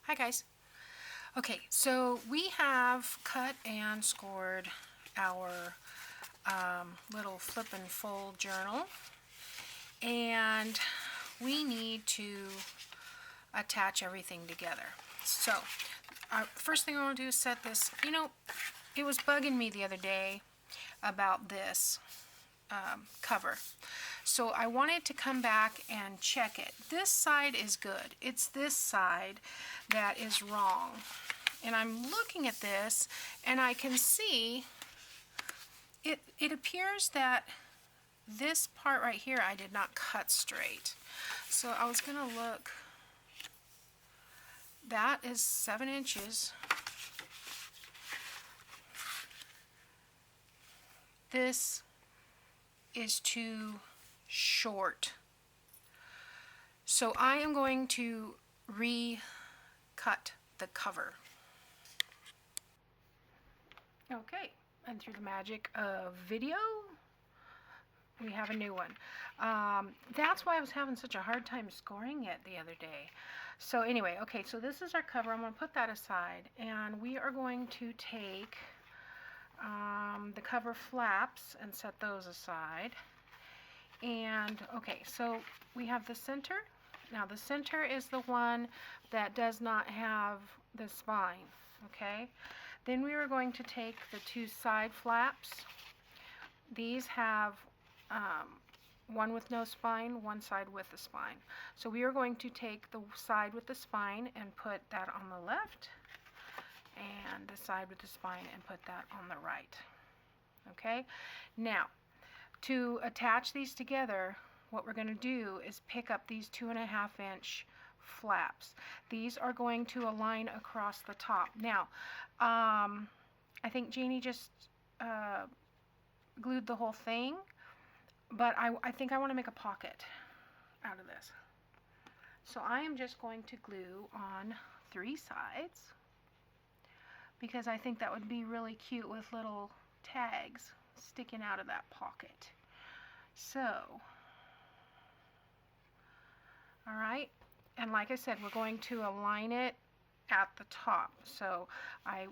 Hi guys. Okay, so we have cut and scored our little flip and fold journal, and we need to attach everything together. So, first thing I want to do is set this. It was bugging me the other day about this cover. So I wanted to come back and check it. This side is good. It's this side that is wrong. And I'm looking at this and I can see it appears that this part right here I did not cut straight. So I was going to look. That is 7 inches. This is too short. So I am going to recut the cover. Okay, and through the magic of video, we have a new one. That's why I was having such a hard time scoring it the other day. So anyway, okay, so this is our cover. I'm going to put that aside, and we are going to take the cover flaps and set those aside. And okay, so we have the center. Now the center is the one that does not have the spine, okay? Then we are going to take the two side flaps. These have one with no spine, one side with the spine. So we are going to take the side with the spine and put that on the left, and the side with the spine and put that on the right. Okay? Now, to attach these together, what we're going to do is pick up these 2.5 inch flaps. These are going to align across the top. Now, I think Janie just glued the whole thing, but I think I want to make a pocket out of this. So I am just going to glue on 3 sides because I think that would be really cute with little tags sticking out of that pocket. So, all right, and like I said, we're going to align it at the top. So I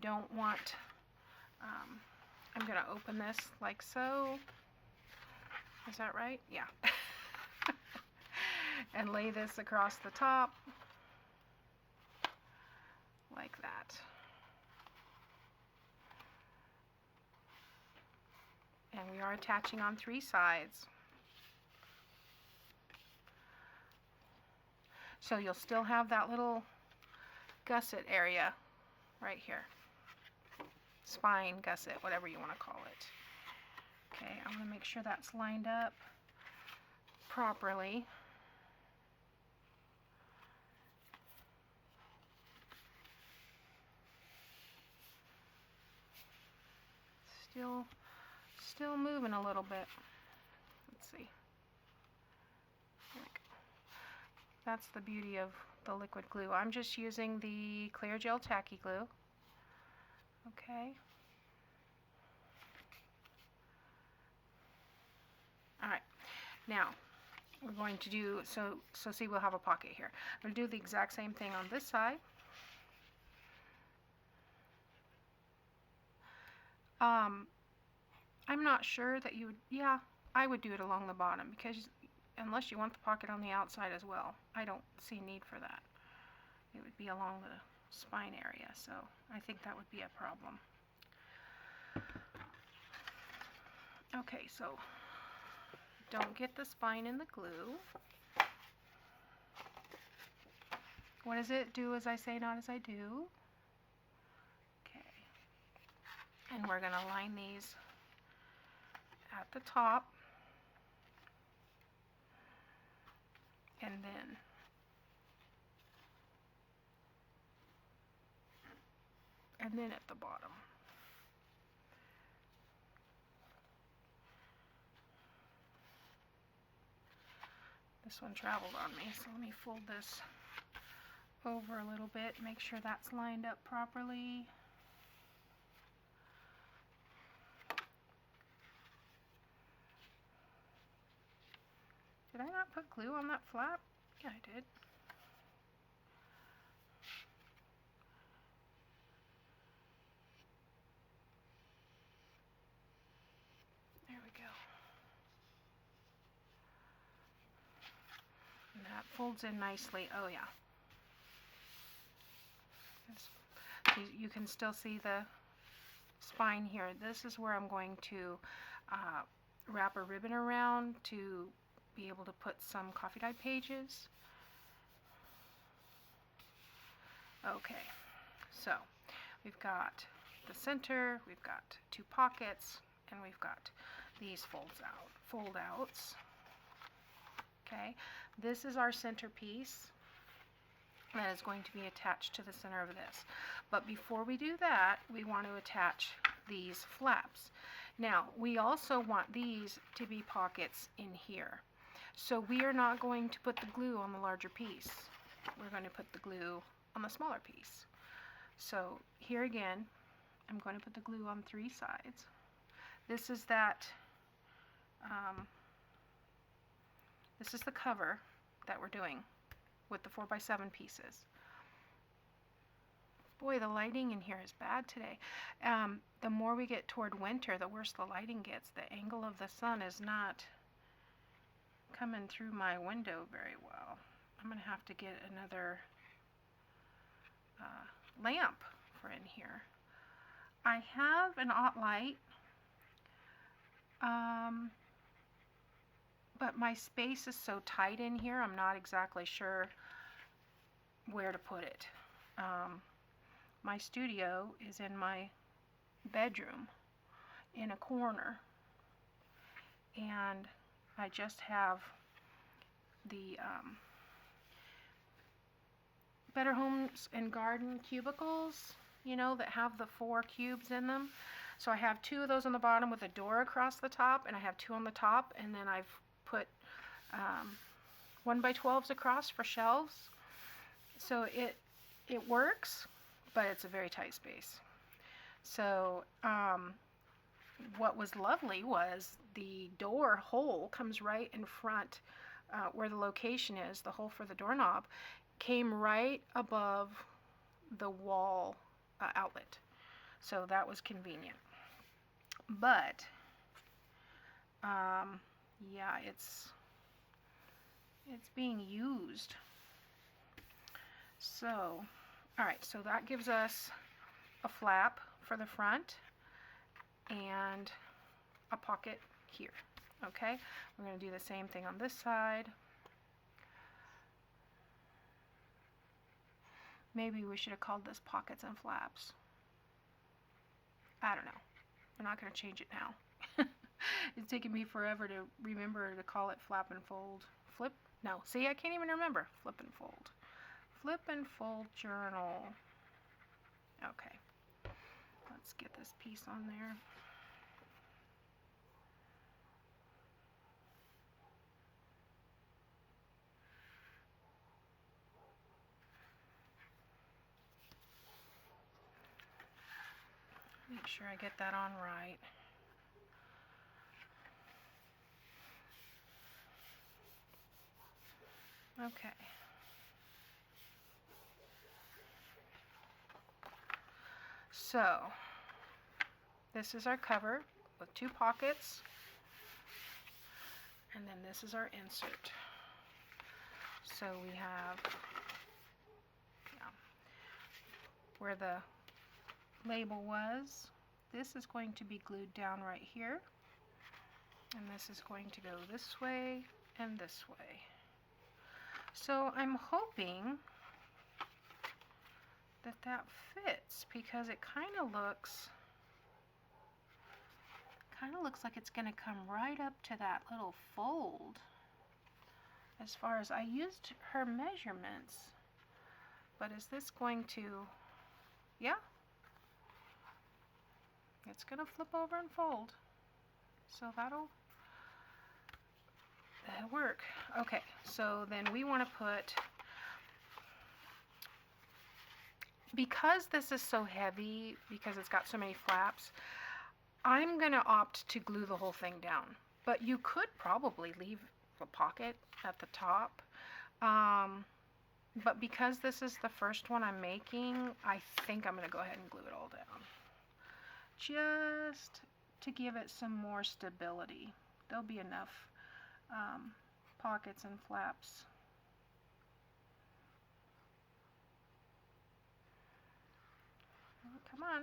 don't want, I'm going to open this like so. Is that right? Yeah. And lay this across the top like that. And we are attaching on 3 sides. So you'll still have that little gusset area right here. Spine, gusset, whatever you want to call it. Okay, I'm going to make sure that's lined up properly. Still moving a little bit. Let's see. That's the beauty of the liquid glue. I'm just using the clear gel tacky glue. Okay. All right. Now we're going to do so see, we'll have a pocket here. I'm going to do the exact same thing on this side. I'm not sure that you would, yeah, I would do it along the bottom because unless you want the pocket on the outside as well, I don't see need for that. It would be along the spine area, so I think that would be a problem. Okay, so don't get the spine in the glue. What does it do as I say, not as I do? Okay. And we're going to line these at the top. And then at the bottom. This one traveled on me, so let me fold this over a little bit, make sure that's lined up properly. Did I not put glue on that flap? Yeah, I did. That folds in nicely. Oh yeah. You can still see the spine here. This is where I'm going to wrap a ribbon around to be able to put some coffee dye pages. Okay, so we've got the center, we've got 2 pockets, and we've got these fold outs. Okay, this is our centerpiece that is going to be attached to the center of this. But before we do that, we want to attach these flaps. Now, we also want these to be pockets in here. So we are not going to put the glue on the larger piece. We're going to put the glue on the smaller piece. So here again, I'm going to put the glue on 3 sides. This is that, this is the cover that we're doing with the 4x7 pieces. Boy, the lighting in here is bad today. The more we get toward winter, the worse the lighting gets. The angle of the sun is not coming through my window very well. I'm going to have to get another lamp for in here. I have an aught light, but my space is so tight in here, I'm not exactly sure where to put it. My studio is in my bedroom in a corner, and I just have the Better Homes and Garden cubicles, you know, that have the 4 cubes in them. So I have 2 of those on the bottom with a door across the top, and I have 2 on the top, and then I've put 1x12s across for shelves. So it works, but it's a very tight space. So what was lovely was the door hole comes right in front where the location is. The hole for the doorknob came right above the wall outlet. So that was convenient. But yeah, it's being used. So, all right, so that gives us a flap for the front and a pocket here. Okay, we're going to do the same thing on this side. Maybe we should have called this pockets and flaps. I don't know. We're not going to change it now. It's taken me forever to remember to call it flap and fold. Flip? No. See, I can't even remember. Flip and fold. Flip and fold journal. Okay. Let's get this piece on there. Make sure I get that on right. Okay. So, this is our cover with 2 pockets, and then this is our insert. So we have where the label was. This is going to be glued down right here, and this is going to go this way and this way. So I'm hoping that that fits, because it kind of looks like it's going to come right up to that little fold. As far as I used her measurements, but is this going to, yeah, it's going to flip over and fold. So that'll work. Okay, so then we want to put, because this is so heavy, because it's got so many flaps, I'm going to opt to glue the whole thing down. But you could probably leave a pocket at the top. But because this is the first one I'm making, I think I'm going to go ahead and glue it all down, just to give it some more stability. There'll be enough pockets and flaps Come on.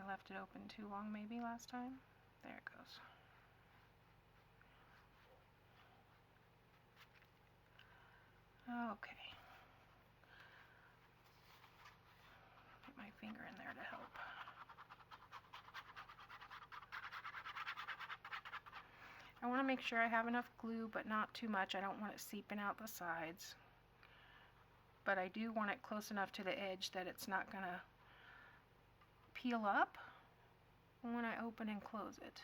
I left it open too long maybe last time. There it goes. Okay. Put my finger in there to help. I want to make sure I have enough glue, but not too much. I don't want it seeping out the sides. But I do want it close enough to the edge that it's not going to peel up when I open and close it.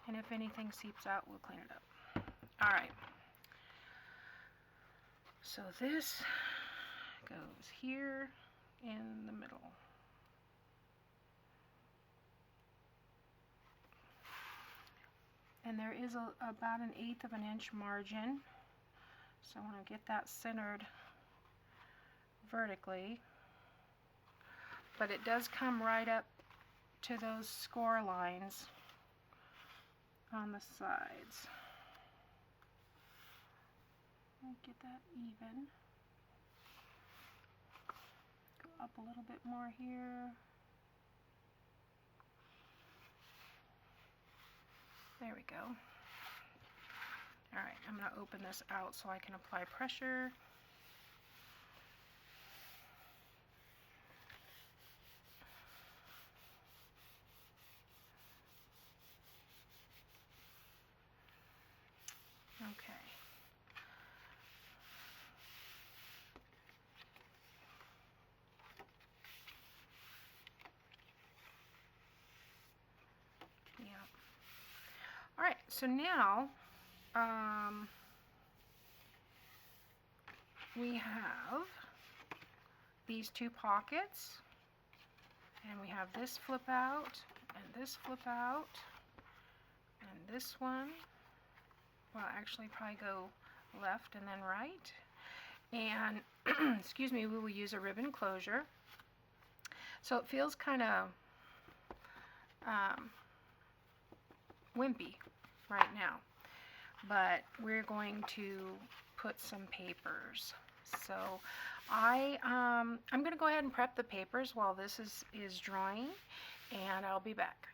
And if anything seeps out, we'll clean it up. Alright. So this goes here in the middle. And there is about 1/8 of an inch margin. So I want to get that centered vertically. But it does come right up to those score lines on the sides. Get that even. Go up a little bit more here. There we go. Alright, I'm going to open this out so I can apply pressure. Okay. Yeah. Alright, so now we have these two pockets, and we have this flip out, and this flip out, and this one. Well, actually probably go left and then right. And, excuse me, we will use a ribbon closure. So it feels kind of wimpy right now. But we're going to put some papers. So I'm going to go ahead and prep the papers while this is drying, and I'll be back.